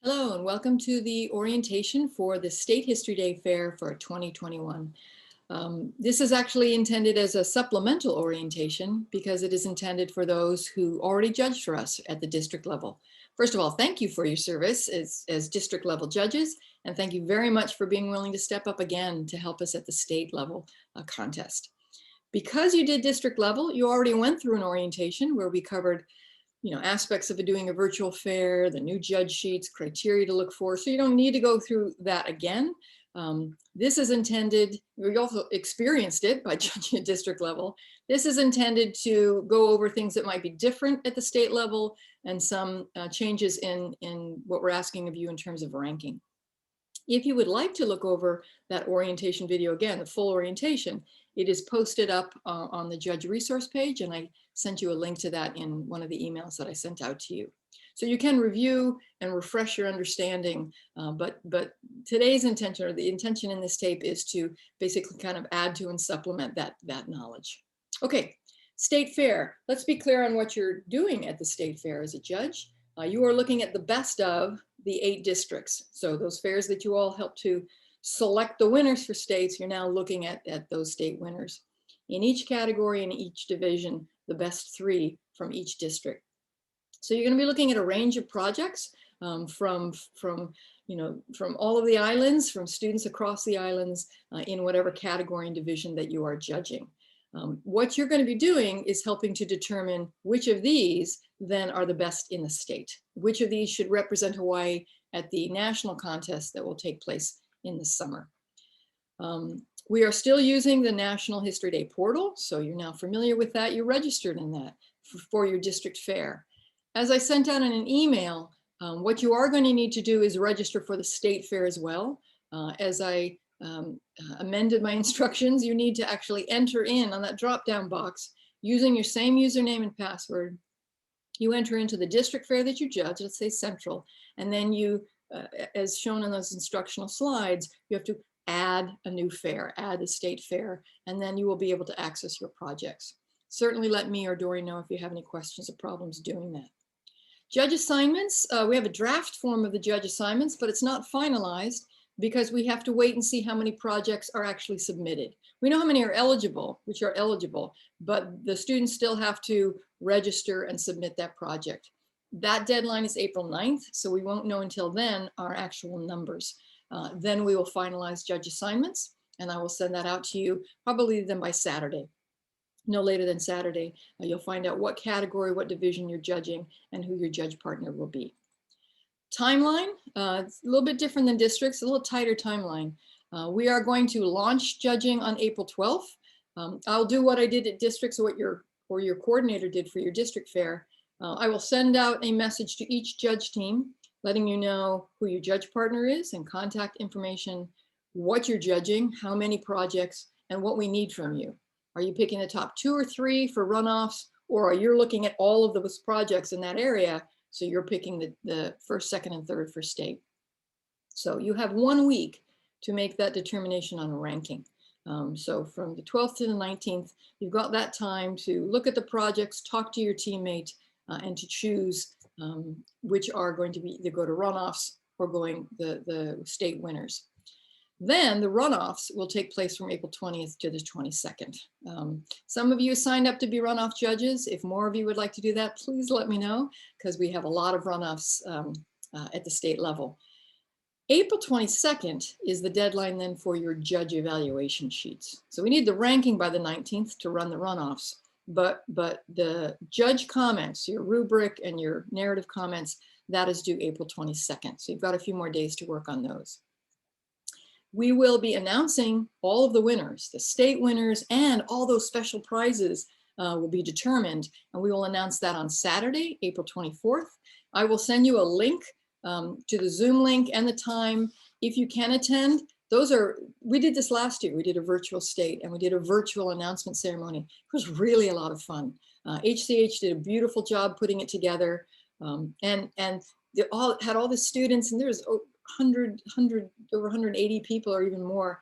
Hello and welcome to the orientation for the State History Day Fair for 2021. This is actually intended as a supplemental orientation because it is intended for those who already judged for us at the district level. First of all, thank you for your service as district level judges, and thank you very much for being willing to step up again to help us at the state level contest. Because you did district level, you already went through an orientation where we covered aspects of doing a virtual fair, the new judge sheets, criteria to look for. So you don't need to go through that again. This is intended, we also experienced it by judging at district level. This is intended to go over things that might be different at the state level and some changes in what we're asking of you in terms of ranking. If you would like to look over that orientation video again, the full orientation, it is posted up on the judge resource page, and I sent you a link to that in one of the emails that I sent out to you. So you can review and refresh your understanding, but today's intention, or the intention in this tape, is to basically kind of add to and supplement that knowledge. Okay, state fair. Let's be clear on what you're doing at the state fair as a judge. You are looking at the best of the 8 districts. So those fairs that you all helped to select the winners for states, you're now looking at those state winners. In each category, in each division, the best 3 from each district. So you're going to be looking at a range of projects from all of the islands, from students across the islands in whatever category and division that you are judging. What you're going to be doing is helping to determine which of these then are the best in the state. Which of these should represent Hawaii at the national contest that will take place in the summer. We are still using the National History Day portal, so you're now familiar with that. You're registered in that for your district fair. As I sent out in an email, what you are going to need to do is register for the state fair as well. As I amended my instructions, you need to actually enter in on that drop-down box using your same username and password. You enter into the district fair that you judge, let's say Central, and then you, as shown on those instructional slides, you have to add a new fair, add the state fair, and then you will be able to access your projects. Certainly let me or Dory know if you have any questions or problems doing that. Judge assignments, we have a draft form of the judge assignments, but it's not finalized because we have to wait and see how many projects are actually submitted. We know how many are eligible, which are eligible, but the students still have to register and submit that project. That deadline is April 9th, so we won't know until then our actual numbers. Then we will finalize judge assignments, and I will send that out to you probably then by Saturday. No later than Saturday, you'll find out what category, what division you're judging, and who your judge partner will be. Timeline, it's a little bit different than districts, a little tighter timeline. We are going to launch judging on April 12th. I'll do what I did at districts, or what your coordinator did for your district fair. I will send out a message to each judge team, letting you know who your judge partner is and contact information, what you're judging, how many projects, and what we need from you. Are you picking the top 2 or 3 for runoffs, or are you looking at all of those projects in that area? So you're picking the first, second, and third for state. So you have 1 week to make that determination on ranking. So from the 12th to the 19th, you've got that time to look at the projects, talk to your teammate, and to choose which are going to be either go to runoffs or going the state winners. Then the runoffs will take place from April 20th to the 22nd. Some of you signed up to be runoff judges. If more of you would like to do that, please let me know, because we have a lot of runoffs at the state level. April 22nd is the deadline then for your judge evaluation sheets. So we need the ranking by the 19th to run the runoffs, but the judge comments, your rubric and your narrative comments, that is due April 22nd. So you've got a few more days to work on those. We will be announcing all of the winners, the state winners, and all those special prizes will be determined. And we will announce that on Saturday, April 24th. I will send you a link to the Zoom link and the time. If you can attend, we did this last year. We did a virtual state and we did a virtual announcement ceremony. It was really a lot of fun. HCH did a beautiful job putting it together. And they all had all the students, and there's over 180 people or even more,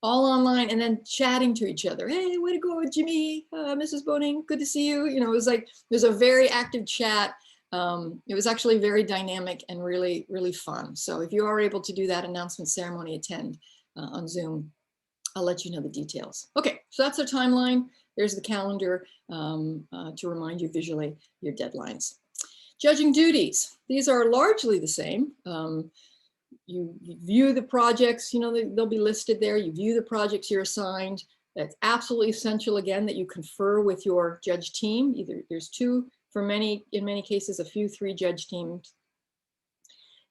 all online, and then chatting to each other. Hey, way to go, Jimmy, Mrs. Boning, good to see you. You know, it was like, there's a very active chat. It was actually very dynamic and really, really fun. So if you are able to do that announcement ceremony, attend on Zoom, I'll let you know the details. Okay, so that's our timeline. There's the calendar to remind you visually your deadlines. Judging duties. These are largely the same. You view the projects, you know, they'll be listed there. You view the projects you're assigned. That's absolutely essential, again, that you confer with your judge team. Either there's two, in many cases, a few 3 judge teams.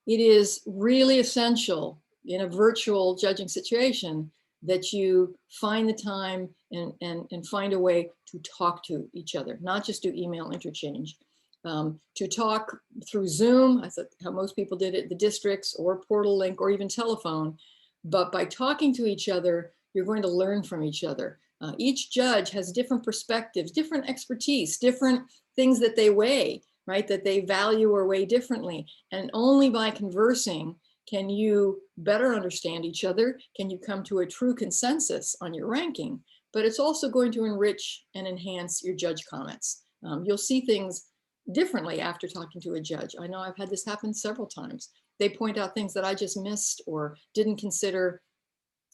It is really essential in a virtual judging situation that you find the time and find a way to talk to each other, not just do email interchange. To talk through Zoom, I thought how most people did it, the districts or Portal Link or even telephone. But by talking to each other, you're going to learn from each other. Each judge has different perspectives, different expertise, different things that they weigh, right? That they value or weigh differently. And only by conversing can you better understand each other. Can you come to a true consensus on your ranking? But it's also going to enrich and enhance your judge comments. You'll see things differently after talking to a judge. I know I've had this happen several times. They point out things that I just missed or didn't consider,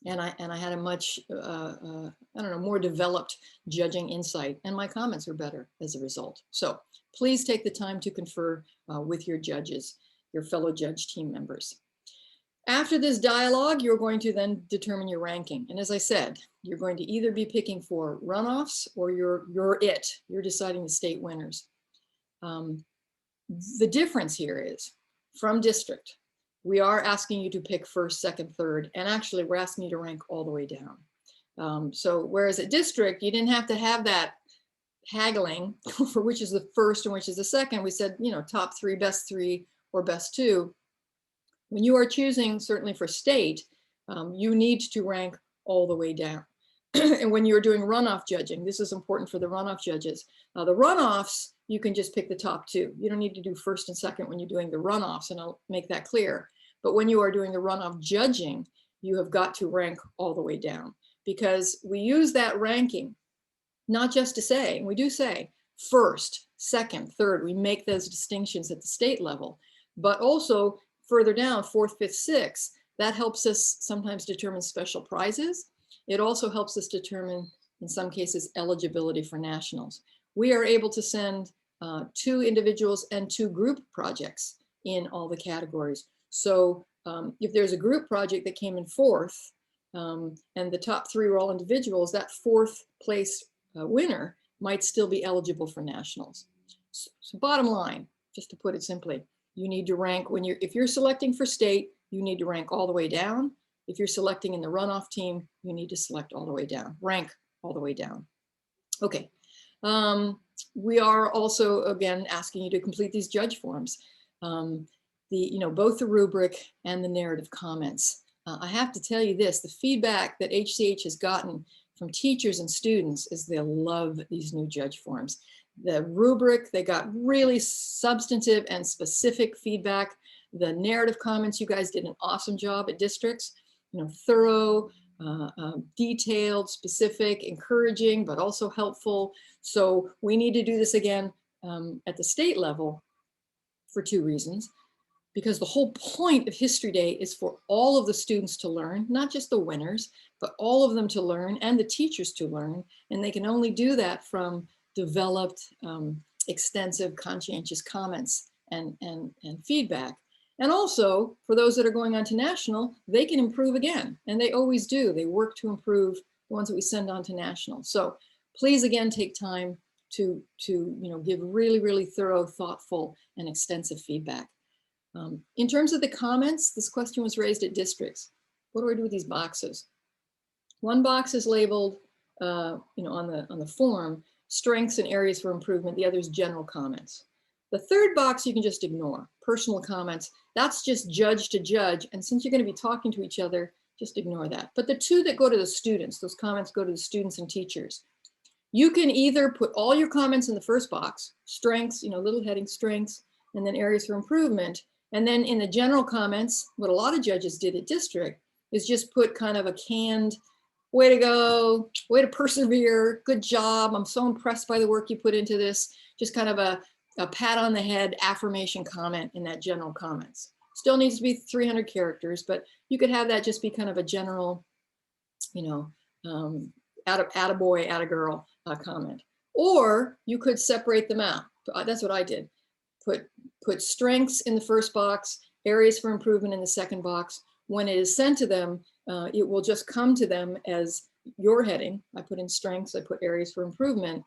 and I had a much, I don't know, more developed judging insight, and my comments are better as a result. So please take the time to confer with your judges, your fellow judge team members. After this dialogue, you're going to then determine your ranking. And as I said, you're going to either be picking for runoffs or you're deciding the state winners. The difference here is from district, we are asking you to pick first, second, third, and actually we're asking you to rank all the way down. So whereas at district, you didn't have to have that haggling for which is the first and which is the second. We said, you know, top 3, or best 2. When you are choosing, certainly for state, you need to rank all the way down. And when you're doing runoff judging, this is important for the runoff judges. The runoffs, you can just pick the top 2. You don't need to do first and second when you're doing the runoffs, and I'll make that clear. But when you are doing the runoff judging, you have got to rank all the way down, because we use that ranking not just to say, and we do say first, second, third, we make those distinctions at the state level, but also further down, 4th, 5th, 6th, that helps us sometimes determine special prizes. It also helps us determine, in some cases, eligibility for nationals. We are able to send 2 individuals and 2 group projects in all the categories. So if there's a group project that came in 4th, and the top 3 were all individuals, that 4th place winner might still be eligible for nationals. So bottom line, just to put it simply, you need to rank if you're selecting for state, you need to rank all the way down. If you're selecting in the runoff team, you need to select all the way down, rank all the way down. Okay. We are also, again, asking you to complete these judge forms. Both the rubric and the narrative comments. I have to tell you this, the feedback that HCH has gotten from teachers and students is they love these new judge forms. The rubric, they got really substantive and specific feedback. The narrative comments, you guys did an awesome job at districts, thorough, detailed, specific, encouraging, but also helpful. So we need to do this again at the state level for 2 reasons. Because the whole point of History Day is for all of the students to learn, not just the winners, but all of them to learn and the teachers to learn. And they can only do that from developed, extensive, conscientious comments and feedback. And also, for those that are going on to national, they can improve again. And they always do. They work to improve the ones that we send on to national. So please, again, take time to give really, really thorough, thoughtful, and extensive feedback. In terms of the comments, this question was raised at districts. What do I do with these boxes? One box is labeled, on the form, strengths and areas for improvement. The other is general comments. The third box you can just ignore, personal comments. That's just judge to judge. And since you're going to be talking to each other, just ignore that. But the 2 that go to the students, those comments go to the students and teachers. You can either put all your comments in the first box, strengths, little heading strengths, and then areas for improvement. And then in the general comments, what a lot of judges did at district is just put kind of a canned, way to go, way to persevere, good job. I'm so impressed by the work you put into this. Just kind of a a pat on the head affirmation comment in that general comments. Still needs to be 300 characters, but you could have that just be kind of a general, you know, attaboy, attagirl comment. Or you could separate them out. That's what I did. Put strengths in the first box, areas for improvement in the second box. When it is sent to them, it will just come to them as your heading. I put in strengths, I put areas for improvement.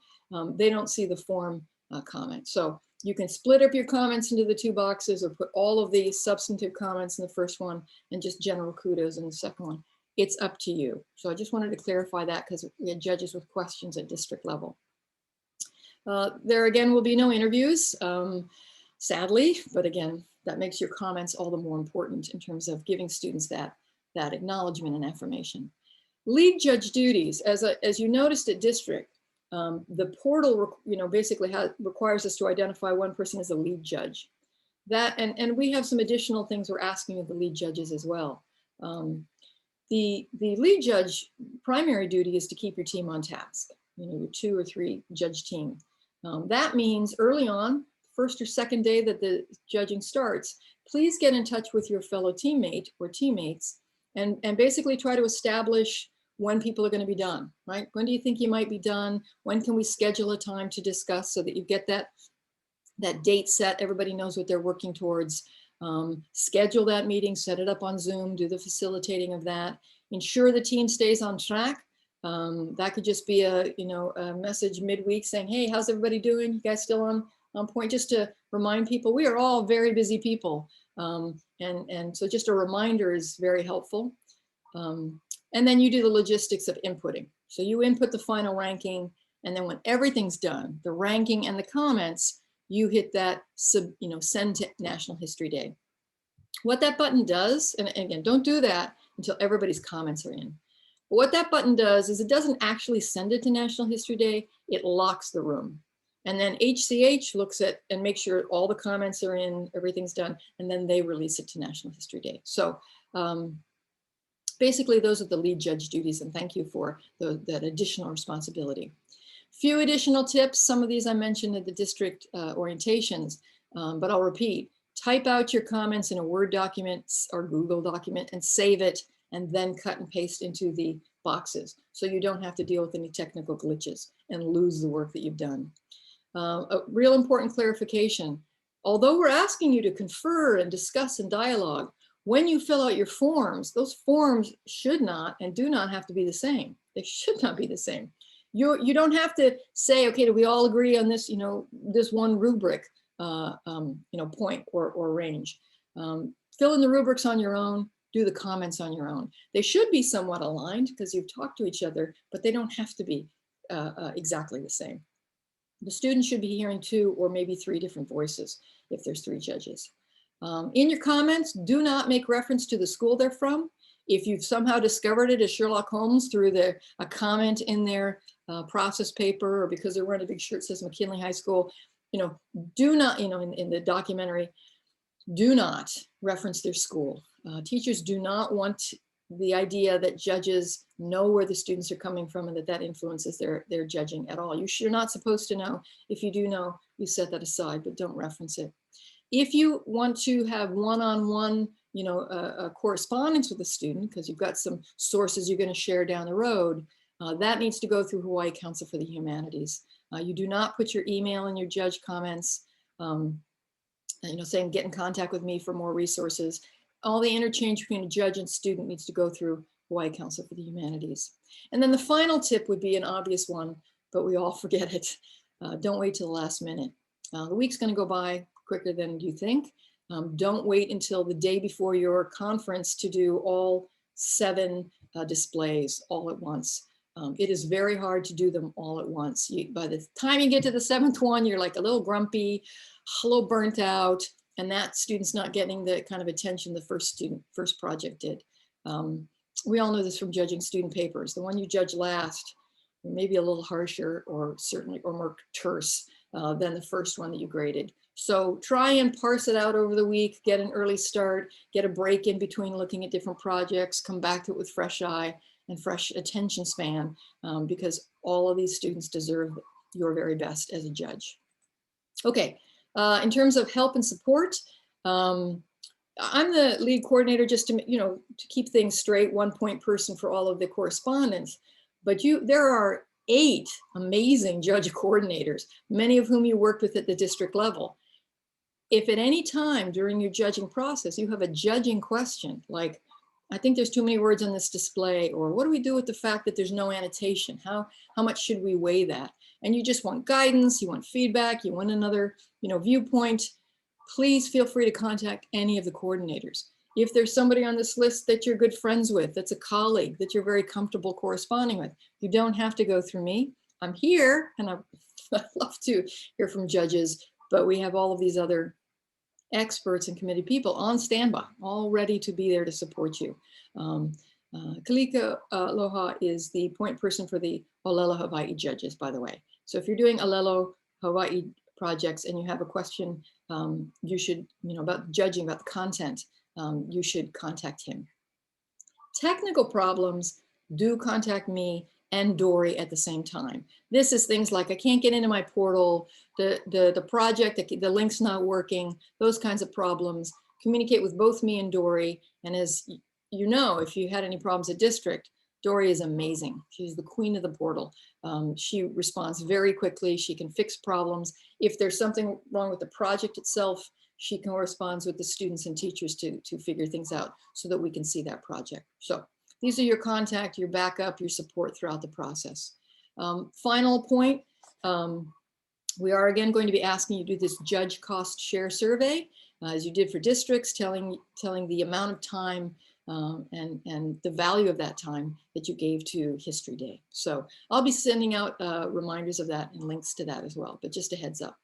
They don't see the form comment. So you can split up your comments into the two boxes or put all of the substantive comments in the first one and just general kudos in the second one. It's up to you. So I just wanted to clarify that because we had judges with questions at district level. There again will be no interviews, sadly, but again, that makes your comments all the more important in terms of giving students that acknowledgement and affirmation. Lead judge duties, as you noticed at district, the portal, basically requires us to identify one person as a lead judge. That and we have some additional things we're asking of the lead judges as well. The lead judge primary duty is to keep your team on task. Your 2 or 3 judge team. That means early on, first or second day that the judging starts, please get in touch with your fellow teammate or teammates and basically try to establish when people are going to be done, right? When do you think you might be done? When can we schedule a time to discuss so that you get that date set? Everybody knows what they're working towards. Schedule that meeting, set it up on Zoom, do the facilitating of that. Ensure the team stays on track. That could just be a message midweek saying, hey, how's everybody doing? You guys still on point? Just to remind people, we are all very busy people. And so just a reminder is very helpful. And then you do the logistics of inputting. So you input the final ranking, and then when everything's done, the ranking and the comments, you hit that send to National History Day. What that button does, and again, don't do that until everybody's comments are in. But what that button does is it doesn't actually send it to National History Day, it locks the room. And then HCH looks at and makes sure all the comments are in, everything's done, and then they release it to National History Day. So basically those are the lead judge duties, and thank you for that additional responsibility. Few additional tips. Some of these I mentioned at the district orientations, but I'll repeat. Type out your comments in a Word document or Google document and save it, and then cut and paste into the boxes so you don't have to deal with any technical glitches and lose the work that you've done. A real important clarification. Although we're asking you to confer and discuss and dialogue, when you fill out your forms, those forms should not and do not have to be the same. They should not be the same. You don't have to say, okay, do we all agree on this, this one rubric, point or range. Fill in the rubrics on your own, do the comments on your own. They should be somewhat aligned because you've talked to each other, but they don't have to be exactly the same. The students should be hearing 2 or maybe 3 different voices if there's 3 judges. In your comments, do not make reference to the school they're from. If you've somehow discovered it as Sherlock Holmes through a comment in their process paper, or because they're wearing a big shirt that says McKinley High School, do not, in the documentary, do not reference their school. Teachers do not want the idea that judges know where the students are coming from and that influences their judging at all. You're not supposed to know. If you do know, you set that aside, but don't reference it. If you want to have one-on-one, correspondence with a student, because you've got some sources you're going to share down the road, that needs to go through Hawaii Council for the Humanities. You do not put your email in your judge comments, saying get in contact with me for more resources. All the interchange between a judge and student needs to go through Hawaii Council for the Humanities. And then the final tip would be an obvious one, but we all forget it. Don't wait till the last minute. The week's going to go by quicker than you think. Don't wait until the day before your conference to do all 7 displays all at once. It is very hard to do them all at once. By the time you get to the 7th one, you're like a little grumpy, a little burnt out, and that student's not getting the kind of attention the first project did. We all know this from judging student papers. The one you judge last, maybe a little harsher or more terse than the first one that you graded. So try and parse it out over the week, get an early start, get a break in between looking at different projects, come back to it with fresh eye and fresh attention span, because all of these students deserve your very best as a judge. Okay, In terms of help and support, I'm the lead coordinator just to, to keep things straight, one point person for all of the correspondence. But there are 8 amazing judge coordinators, many of whom you worked with at the district level. If at any time during your judging process, you have a judging question, like, I think there's too many words on this display, or what do we do with the fact that there's no annotation? How much should we weigh that? And you just want guidance, you want feedback, you want another, viewpoint, please feel free to contact any of the coordinators. If there's somebody on this list that you're good friends with, that's a colleague that you're very comfortable corresponding with, you don't have to go through me. I'm here, and I'd love to hear from judges, but we have all of these other experts and committed people on standby, all ready to be there to support you. Kalika Loha is the point person for the Olelo Hawaii judges, by the way. So if you're doing Olelo Hawaii projects and you have a question, you should, about judging, about the content, you should contact him. Technical problems, do contact me and Dory at the same time. This is things like, I can't get into my portal, the project, the link's not working, those kinds of problems. Communicate with both me and Dory. And as you know, if you had any problems at district, Dory is amazing. She's the queen of the portal. She responds very quickly. She can fix problems. If there's something wrong with the project itself, she corresponds with the students and teachers to figure things out so that we can see that project. So these are your contact, your backup, your support throughout the process. Final point, we are again going to be asking you to do this judge cost share survey, as you did for districts, telling the amount of time and the value of that time that you gave to History Day. So I'll be sending out reminders of that and links to that as well, but just a heads up.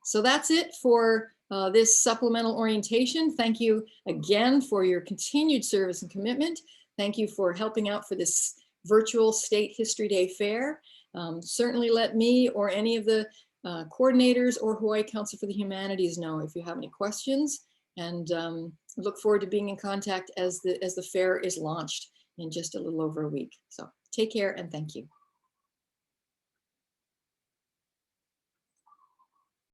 So that's it for this supplemental orientation. Thank you again for your continued service and commitment. Thank you for helping out for this virtual State History Day Fair. Certainly let me or any of the coordinators or Hawaii Council for the Humanities know if you have any questions, and look forward to being in contact as the fair is launched in just a little over a week. So take care and thank you.